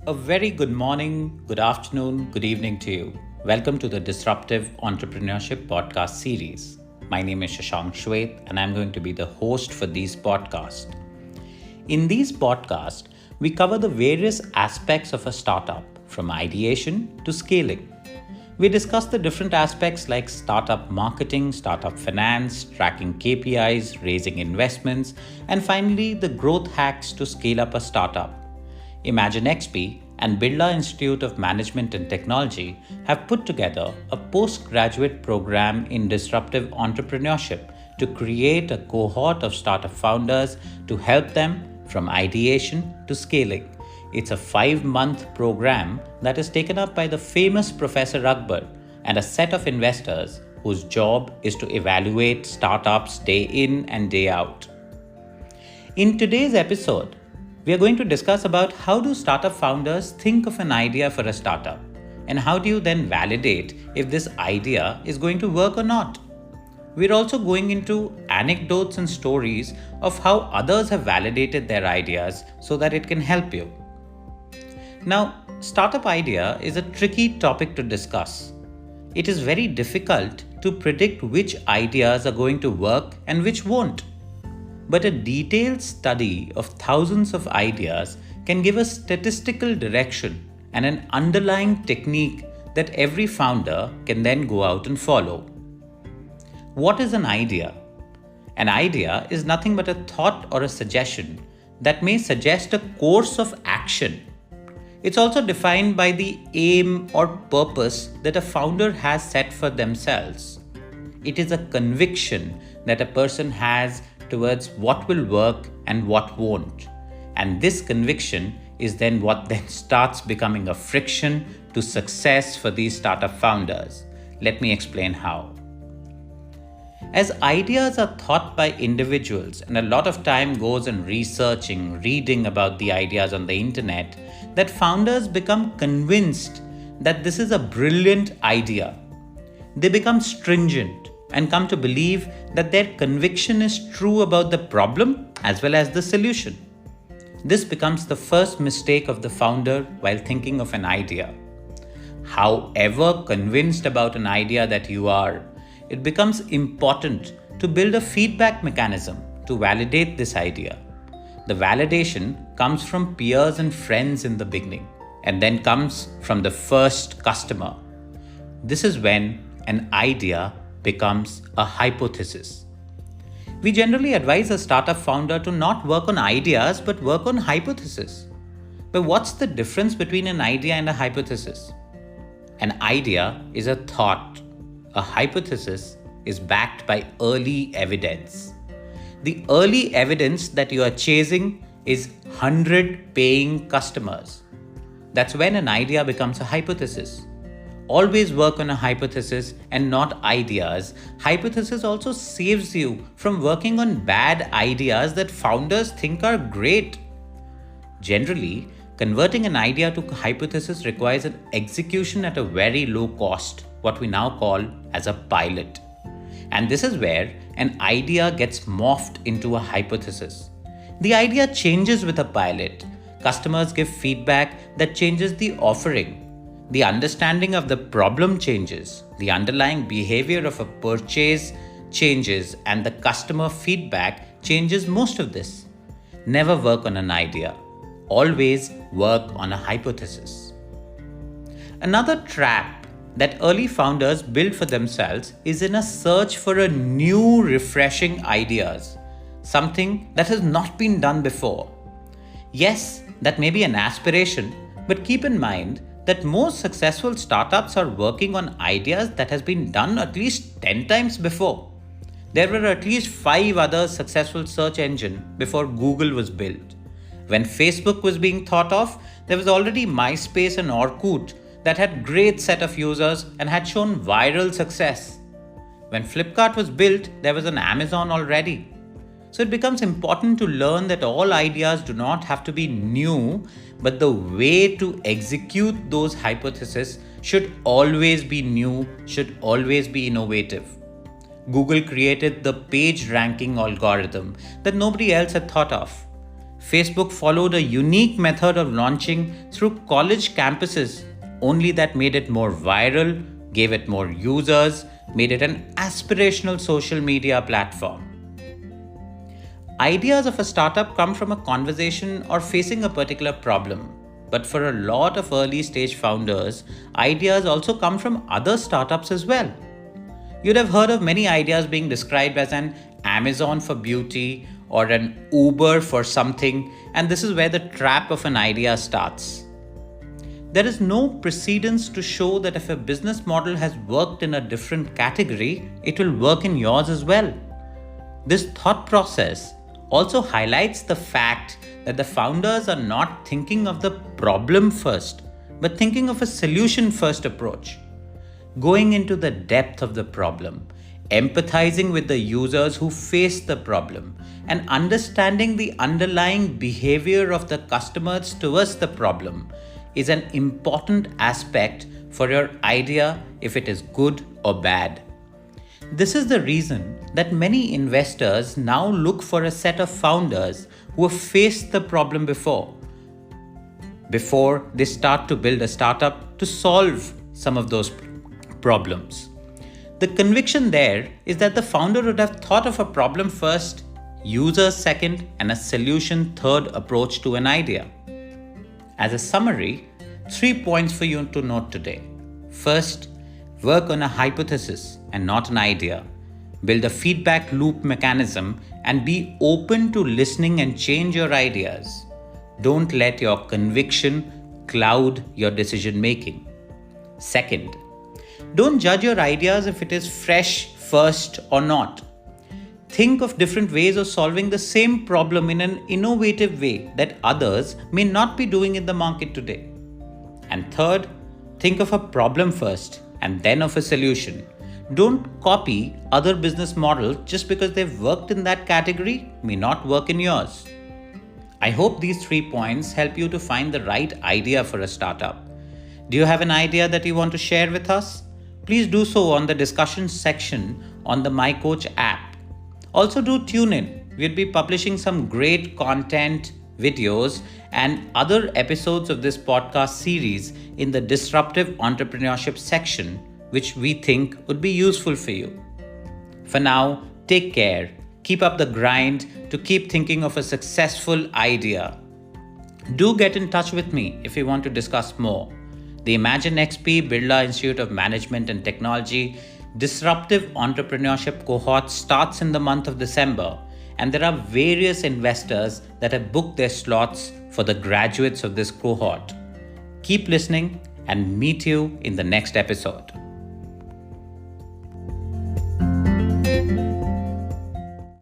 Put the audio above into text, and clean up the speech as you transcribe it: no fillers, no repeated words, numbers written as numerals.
A very good morning, good afternoon, good evening to you. Welcome to the Disruptive Entrepreneurship Podcast series. My name is Shashank Shwet, and I'm going to be the host for these podcasts. In these podcasts, we cover the various aspects of a startup, from ideation to scaling. We discuss the different aspects like startup marketing, startup finance, tracking KPIs, raising investments, and finally the growth hacks to scale up a startup. Imagine XP and Birla Institute of Management and Technology have put together a postgraduate program in disruptive entrepreneurship to create a cohort of startup founders to help them from ideation to scaling. It's a 5-month program that is taken up by the famous Professor Akbar and a set of investors whose job is to evaluate startups day in and day out. In today's episode, we are going to discuss about how do startup founders think of an idea for a startup, and how do you then validate if this idea is going to work or not. We're also going into anecdotes and stories of how others have validated their ideas so that it can help you. Now, startup idea is a tricky topic to discuss. It is very difficult to predict which ideas are going to work and which won't. But a detailed study of thousands of ideas can give a statistical direction and an underlying technique that every founder can then go out and follow. What is an idea? An idea is nothing but a thought or a suggestion that may suggest a course of action. It's also defined by the aim or purpose that a founder has set for themselves. It is a conviction that a person has towards what will work and what won't. And this conviction is then what then starts becoming a friction to success for these startup founders. Let me explain how. As ideas are thought by individuals, and a lot of time goes in researching, reading about the ideas on the internet, that founders become convinced that this is a brilliant idea. They become stringent and come to believe that their conviction is true about the problem as well as the solution. This becomes the first mistake of the founder while thinking of an idea. However convinced about an idea that you are, it becomes important to build a feedback mechanism to validate this idea. The validation comes from peers and friends in the beginning, and then comes from the first customer. This is when an idea becomes a hypothesis. We generally advise a startup founder to not work on ideas but work on hypotheses. But what's the difference between an idea and a hypothesis? An idea is a thought. A hypothesis is backed by early evidence. The early evidence that you are chasing is 100 paying customers. That's when an idea becomes a hypothesis. Always work on a hypothesis and not ideas. Hypothesis also saves you from working on bad ideas that founders think are great. Generally, converting an idea to hypothesis requires an execution at a very low cost, what we now call as a pilot. And this is where an idea gets morphed into a hypothesis. The idea changes with a pilot. Customers give feedback that changes the offering. The understanding of the problem changes, the underlying behavior of a purchase changes, and the customer feedback changes most of this. Never work on an idea. Always work on a hypothesis. Another trap that early founders build for themselves is in a search for a new, refreshing ideas, something that has not been done before. Yes, that may be an aspiration, but keep in mind that most successful startups are working on ideas that has been done at least 10 times before. There were at least 5 other successful search engines before Google was built. When Facebook was being thought of, there was already MySpace and Orkut that had great set of users and had shown viral success. When Flipkart was built, there was an Amazon already. So it becomes important to learn that all ideas do not have to be new, but the way to execute those hypotheses should always be new, should always be innovative. Google created the page ranking algorithm that nobody else had thought of. Facebook followed a unique method of launching through college campuses, only that made it more viral, gave it more users, made it an aspirational social media platform. Ideas of a startup come from a conversation or facing a particular problem. But for a lot of early stage founders, ideas also come from other startups as well. You'd have heard of many ideas being described as an Amazon for beauty or an Uber for something, and this is where the trap of an idea starts. There is no precedence to show that if a business model has worked in a different category, it will work in yours as well. This thought process also highlights the fact that the founders are not thinking of the problem first, but thinking of a solution first approach. Going into the depth of the problem, empathizing with the users who face the problem, and understanding the underlying behavior of the customers towards the problem is an important aspect for your idea if it is good or bad. This is the reason that many investors now look for a set of founders who have faced the problem before they start to build a startup to solve some of those problems. The conviction there is that the founder would have thought of a problem first, users second, and a solution third approach to an idea. As a summary, 3 points for you to note today. First, work on a hypothesis and not an idea. Build a feedback loop mechanism and be open to listening and change your ideas. Don't let your conviction cloud your decision making. Second, don't judge your ideas if it is fresh first or not. Think of different ways of solving the same problem in an innovative way that others may not be doing in the market today. And third, think of a problem first and then of a solution. Don't copy other business models just because they've worked in that category may not work in yours. I hope these 3 points help you to find the right idea for a startup. Do you have an idea that you want to share with us? Please do so on the discussion section on the MyCoach app. Also do tune in. We'll be publishing some great content, videos, and other episodes of this podcast series in the Disruptive Entrepreneurship section, which we think would be useful for you. For now, take care. Keep up the grind to keep thinking of a successful idea. Do get in touch with me if you want to discuss more. The Imagine XP Birla Institute of Management and Technology Disruptive Entrepreneurship cohort starts in the month of December, and there are various investors that have booked their slots for the graduates of this cohort. Keep listening and meet you in the next episode.